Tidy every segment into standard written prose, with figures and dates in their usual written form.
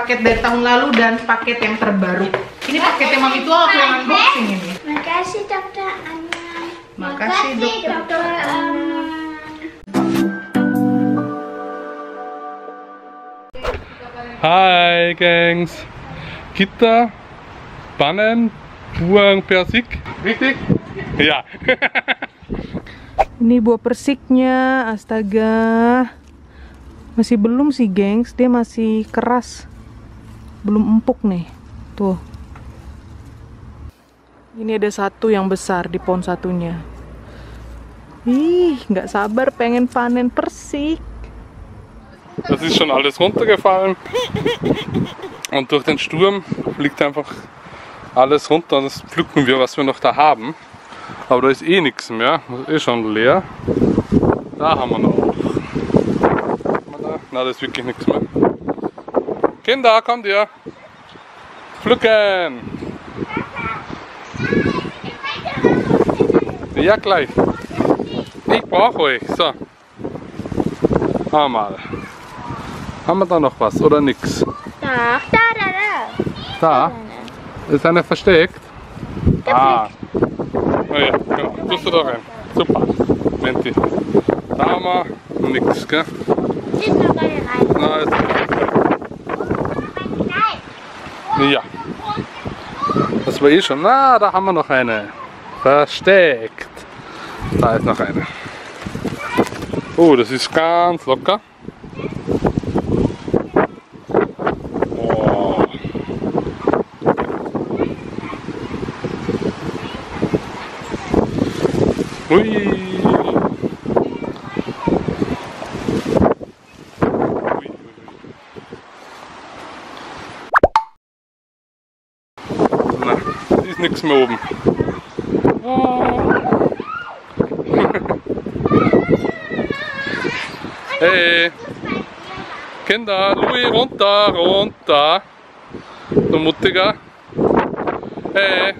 paket dari tahun lalu dan paket yang terbaru. Ini paketnya Mami Tua aku yang unboxing ini. Makasih Dokter Anna. Makasih Dokter Anna. Hai gengs, kita panen buah persik, richtig? Ya. Ini buah persiknya, astaga. Masih belum sih gengs, dia masih keras. Belum empuk nih, tuh. Ini ada satu yang besar di pohon satunya. Ih, nggak sabar pengen panen persik. Das ist schon alles runtergefallen und durch den Sturm fliegt einfach alles runter und das pflücken wir, was wir noch da haben. Aber da ist eh nichts mehr, das ist eh schon leer. Da haben wir noch. Na, da ist wirklich nichts mehr. Kinder, kommt ihr! Pflücken! Ja, gleich. Ich brauche euch. So. Mal. Haben wir da noch was oder nix? Da. Da? Ist eine versteckt? Ah. Oh ja, genau. Tust du da rein. Super. Menti. Da haben wir nix, gell? Ist noch eine rein. Na, ist ja. Das war eh schon. Na, da haben wir noch eine. Versteckt. Da ist noch eine. Oh, das ist ganz locker. Oh. Hui. Na, ist nichts mehr oben. Oh. Hey, Kinder, Louis, runter, runter. Du Muttiger. Hey.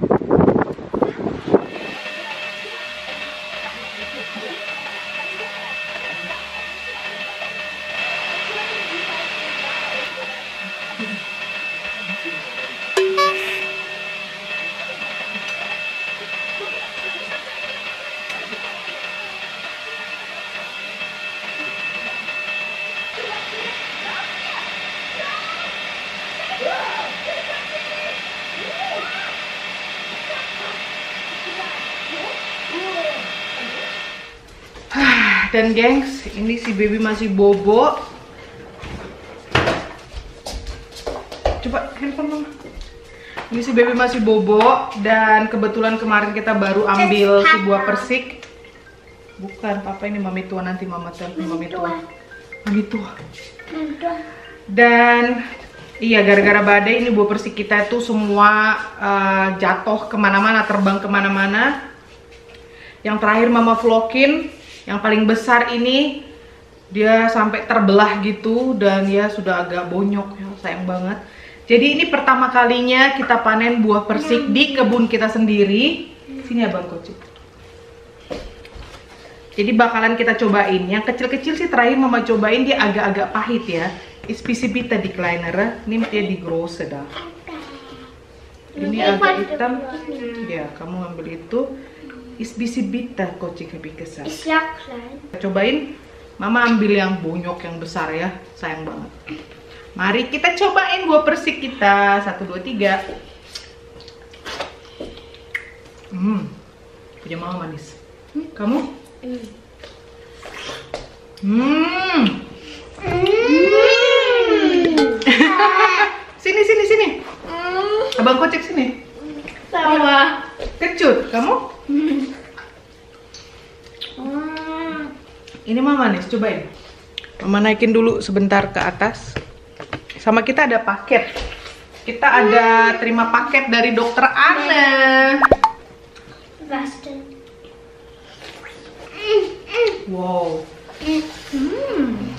Dan gengs, ini si baby masih bobo. Coba handphone mama. Ini si baby masih bobo dan kebetulan kemarin kita baru ambil si buah persik. Bukan, papa ini Mami Tua, nanti mama telepon Mami Tua. Mami Tua. Dan iya, gara-gara badai ini buah persik kita itu semua jatuh kemana-mana, terbang kemana-mana. Yang terakhir mama vlogin, yang paling besar ini dia sampai terbelah gitu dan ya sudah agak bonyok ya, sayang banget. Jadi ini pertama kalinya kita panen buah persik di kebun kita sendiri. Sini abang Koci. Jadi bakalan kita cobain. Yang kecil-kecil sih terakhir mama cobain, dia agak-agak pahit ya. Ispisi-pita di kleiner, ini dia di grosse dah. Ini agak hitam. Ya, kamu ambil itu. Isbisibita Koci kebikesan. Ist ja klein. Cobain, mama ambil yang bonyok yang besar ya, sayang banget. Mari kita cobain buah persik kita. 1, 2, 3. Punya mama manis. Kamu? Sini. Abang Kocek sini. Sama. Kecut, kamu? Ini mama nih, cobain. Mama naikin dulu sebentar ke atas. Sama kita ada paket. Kita ada terima paket dari Dokter Anna. Was denn? Wow.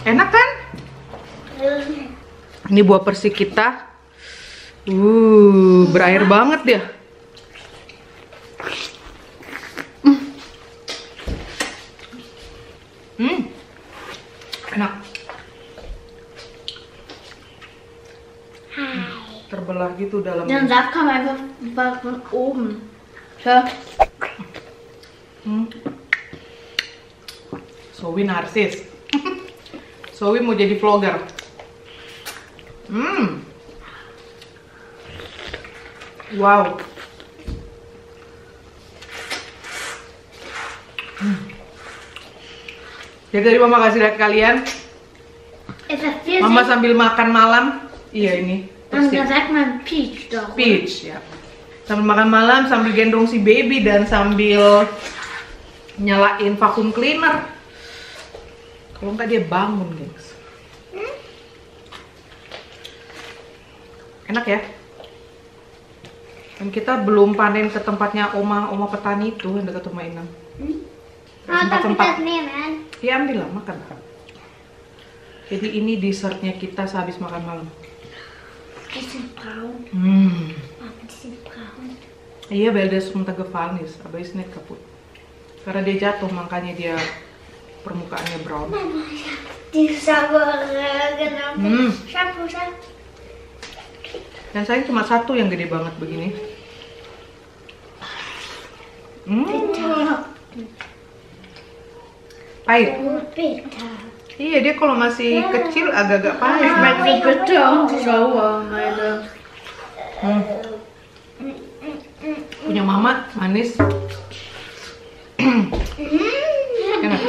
Enak kan? Ini buah persik kita. Berair banget dia. Enak. terbelah gitu Der dalamnya. Saft kam einfach von oben. Schau. Zoe narsis. Zoe mau jadi vlogger. Wow. Jadi tadi mama kasih lihat kalian, Es hat 40. mama sambil makan malam. Iya ini. Und da sagt man Peach doch. Peach ya. Sambil makan malam, sambil gendong si baby dan sambil nyalain vacuum cleaner. Kalau nggak dia bangun, guys. Enak ya. Dan kita belum panen ke tempatnya oma petani itu yang dekat rumah Inam. Ah, darf ich das nehmen? Ya ambil lah, makan. Jadi ini dessertnya kita sehabis makan malam. Die sind braun. Aber die sind braun. Iya, weil das runtergefallen ist, aber ist nicht kaputt. Karena dia jatuh, makanya dia permukaannya brown. Mama, ich hab die saubere genommen. Shampoo. Dan saya cuma satu yang gede banget begini. Pahit. Bitter. Iya, dia kalau masih kecil agak-agak pahit. Meine bitter und sauer, meine. Punya mama manis. Enak.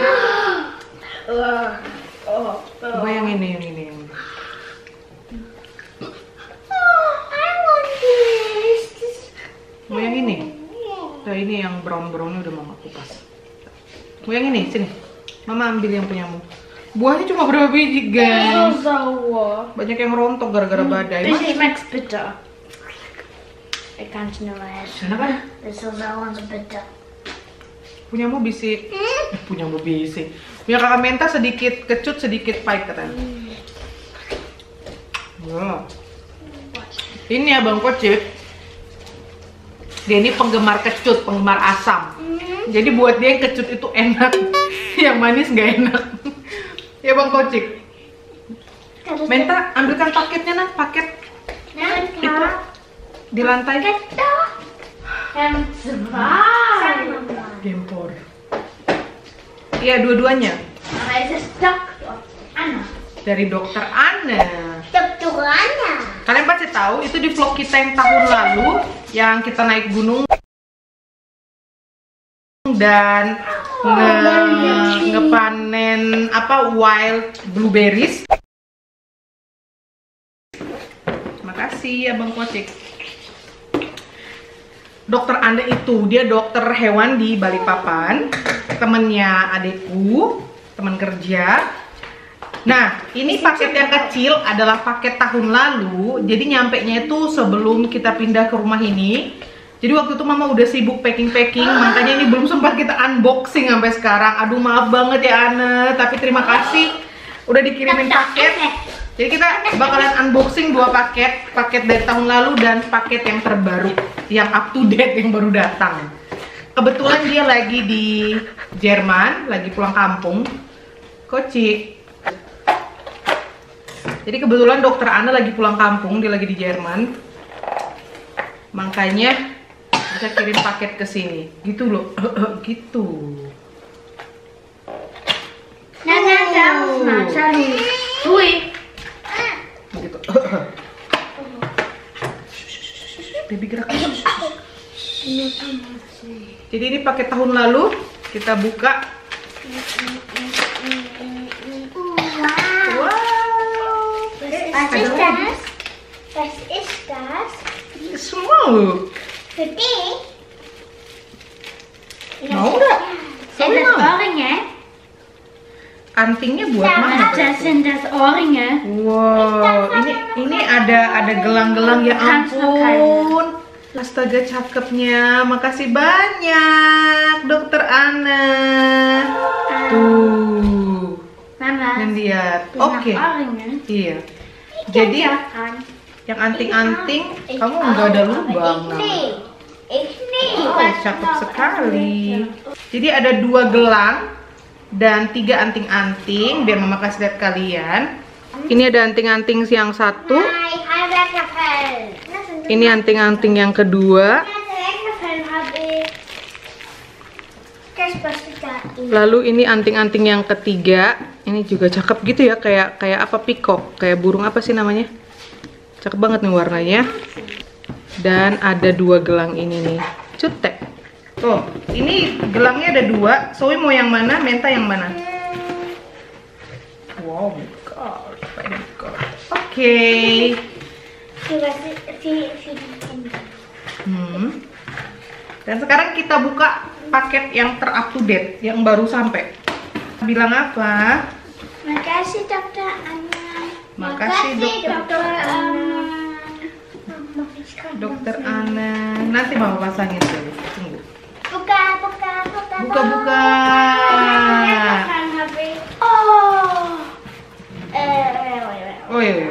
Coba yang ini. I want this. Mau yang ini? Nah, ini yang brown-brownnya udah mama kupas. Mau yang ini? Sini. Mama ambil yang punyamu. Buahnya cuma berapa biji, guys? Sauer. Banyak yang rontok gara-gara badai. Das schmeckt bitter. Ich kann es nicht mehr essen. Kenapa? Das ist so sauer und so bitter. Punyamu bisi. Punyamu bisi. Punya kakak Menta sedikit kecut, sedikit pahit katanya. Wah. Ini abang Kocit. Dia ini penggemar kecut, penggemar asam. Jadi buat dia yang kecut itu enak, yang manis nggak enak. Ya Bang Kocik. Menta, ambilkan paketnya nah, paket itu di lantai. Gempor. Iya, dua-duanya. Dari Dokter Anna. Dokter Anna. Kalian pasti tahu itu di vlog kita yang tahun lalu yang kita naik gunung dan ngepanen apa wild blueberries. Makasih Abang Kocik. Dokter Anda itu dia dokter hewan di Balikpapan, temennya adekku, teman kerja. Nah, ini paket yang kecil adalah paket tahun lalu. Jadi nyampenya itu sebelum kita pindah ke rumah ini. Jadi waktu itu mama udah sibuk packing-packing, makanya ini belum sempat kita unboxing sampai sekarang. Aduh maaf banget ya Anne, tapi terima kasih udah dikirimin paket. Jadi kita bakalan unboxing dua paket, paket dari tahun lalu dan paket yang terbaru, yang up to date yang baru datang. Kebetulan dia lagi di Jerman, lagi pulang kampung. Kocik. Jadi kebetulan dokter Anna lagi pulang kampung, dia lagi di Jerman. Makanya bisa kirim paket ke sini. Gitu loh. Gitu. Nah, Charlie. Hui. Gitu. Baby gerak. Jadi ini paket tahun lalu kita buka. Wow. Was ist das? Was ist das? Semua loh. Für dich? Mau nggak? Sind das Ohrringe? Antingnya buat mana? Das sind das Ohrringe. Wow, ini ada gelang-gelang ya ampun. Astaga cakepnya. Makasih banyak Dokter Anna. Tuh. Mama, Dan lihat. das sind Oke. Ohrringe. Iya. Jadi yang anting-anting kamu nggak ada lubang. Oh, cakep sekali. Jadi ada 2 gelang dan 3 anting-anting. Biar mama kasih lihat kalian. Ini ada anting-anting yang satu. Ini anting-anting yang kedua. Lalu ini anting-anting yang ketiga. Ini juga cakep gitu ya, kayak apa, peacock, kayak burung apa sih namanya? Cakep banget nih warnanya. Dan ada 2 gelang ini nih. Cutek. Oh, ini gelangnya ada 2. Zoe mau yang mana? Menta yang mana? Wow, my god. Oke. Dan sekarang kita buka paket yang ter-up to date, yang baru sampai. Bilang apa? Makasih Dokter Ana. Makasih Dokter Ana. Dokter Ana. Nanti mama pasangin dulu. Tunggu. Buka. Buka. Oh iya.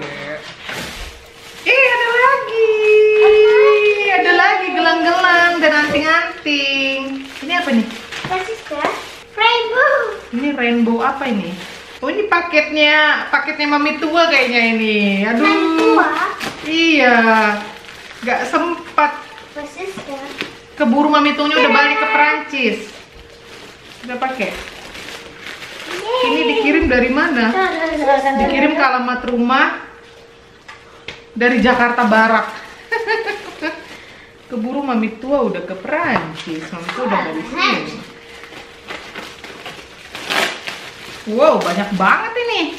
Ada lagi gelang-gelang dan anting-anting. Ini apa nih? Rainbow. Ini rainbow apa ini? Oh, ini paketnya Mami tua kayaknya ini. Aduh. Iya. Gak sempat. Keburu Mami tuanya udah balik ke Perancis. Udah pakai. Ini dikirim dari mana? Dikirim ke alamat rumah dari Jakarta Barat. Keburu Mami tua udah ke Perancis. Mami tua udah dari sini. Wow, banyak banget ini.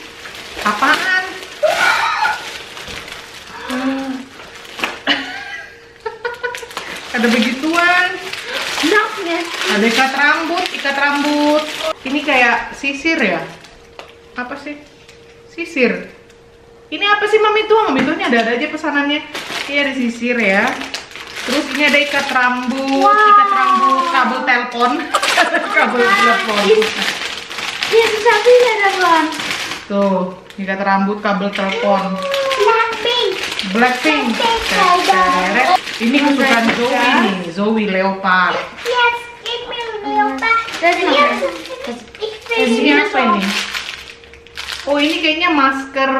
Apaan? Ada begituan. Ada ikat rambut. Ini kayak sisir ya? Apa sih? Sisir. Ini apa sih Mami tua? Mami tuanya ada aja pesanannya. Ini ada sisir ya. Terus ini ada ikat rambut, kabel telepon. Kabel telepon. Ini satu-satunya ada Bang. Tuh, ikat rambut, kabel telepon. Blackpink. Ini kesukaan Zoe nih, Zoe leopard. Yes, give me leopard. Ini apa ini? Oh, ini kayaknya masker,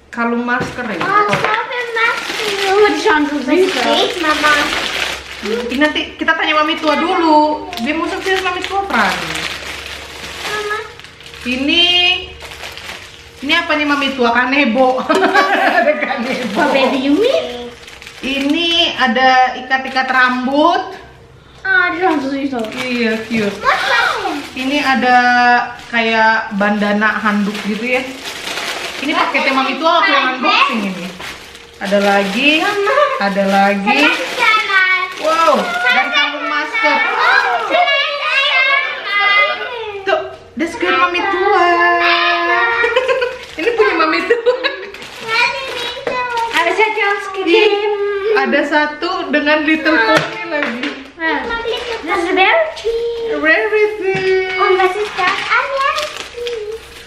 kalung masker ya. Mama. Ini nanti kita tanya Mami tua dulu. Dia mau sukses Mami tua Pran. Ini apa nih Mami tua? Kanebo. Ada kanebo. Ini ada ikat-ikat rambut. Iya, cute. Ini ada kayak bandana handuk gitu ya. Ini paketnya Mami tua aku yang unboxing ini. Ada lagi. Wow, dan kalung masker. Tuh, that's good Mami tua. Ini punya Mami tua. Ada satu dengan little pony lagi.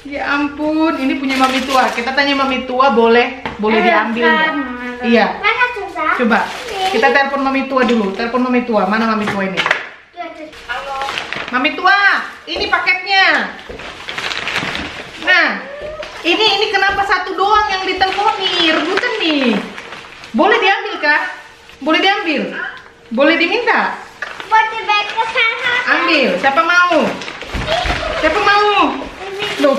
Ya ampun, ini punya Mami tua. Kita tanya Mami tua boleh diambil nggak? Iya. Coba kita telepon Mami tua dulu. Telepon Mami tua. Mana Mami tua ini? Halo. Mami tua, ini paketnya. Nah, ini kenapa satu doang yang diteleponin? Rebutan nih. Boleh diambil kah? Boleh diambil? Boleh diminta? Ambil. Siapa mau? Siapa mau? Loh.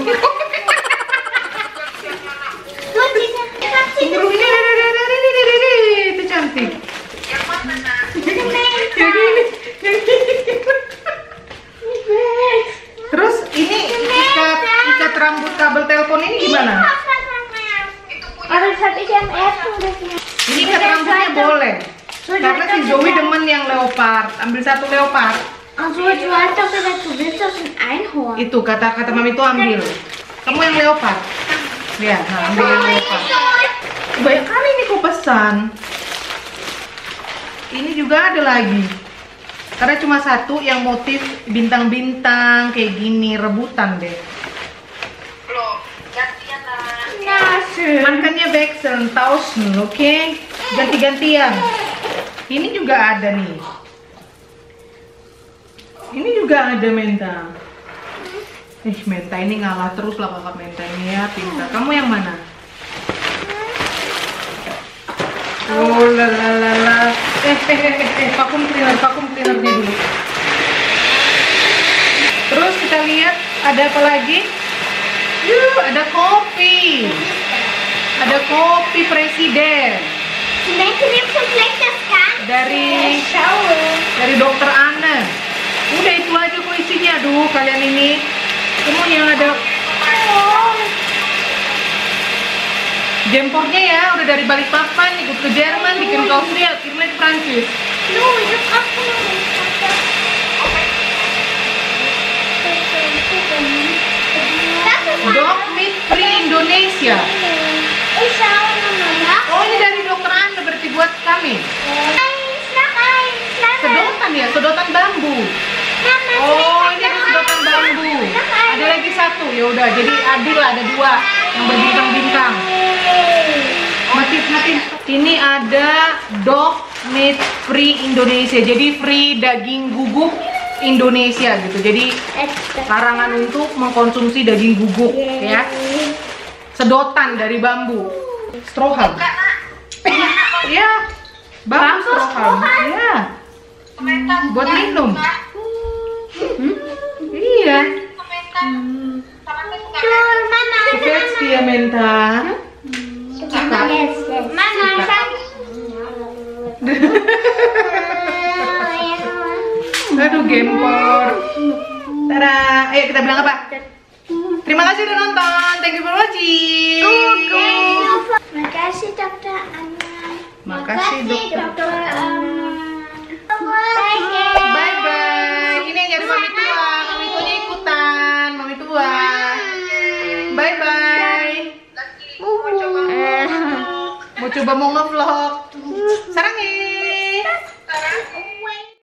Ini itu cantik. Yang mana? Terus ini ikat rambut kabel telepon ini gimana? Ini ikat rambutnya boleh. Karena si Zoe demen yang leopard. Ambil satu leopard. Itu kata Mami tuh ambil. Kamu yang leopard. Ya, nah, ambil yang leopard. Banyak kali nih kau pesan. Ini juga ada lagi. Karena cuma satu yang motif bintang-bintang kayak gini, rebutan deh. Belum, gantian lah. Makannya Bexen, Tausen, oke? Ganti-gantian. Ini juga ada nih. Ini juga ada Menta. Menta ini ngalah terus lah kakak Menta ini ya, pintar. Kamu yang mana? Oh lalalala. Vacuum cleanernya dulu. Terus kita lihat ada apa lagi? Yuh, ada kopi. Ada kopi presiden. Dari dokter Anne. Udah itu aja kok isinya. Aduh, kalian ini semua yang ada jempornya ya, udah dari Balikpapan, ikut ke Jerman, bikin ke Austria, akhirnya ke Prancis. Dog Meat Free Indonesia. Oh, ini dari dokter Anda berarti buat kami. Sedotan ya, sedotan bambu. Oh, ini ada sedotan bambu. Ada lagi satu, ya udah. Jadi adil lah, ada dua yang berbintang-bintang. Mati. Ini ada Dog Meat Free Indonesia. Jadi free daging guguk Indonesia gitu. Jadi larangan untuk mengkonsumsi daging guguk ya. Sedotan dari bambu. Stroham. Ya. Bambu stroham. Ya. Buat minum. Iya. Suka menta. Aduh, gempor. Tada. Ayo kita bilang apa? Terima kasih udah nonton. Thank you for watching. Makasih dokter Anna. Makasih dokter. Bye Bye. Ini yang nyari mami tua. Mami tuanya ikutan. Mami tua. Bye. Mau coba mau ngevlog. Sekarang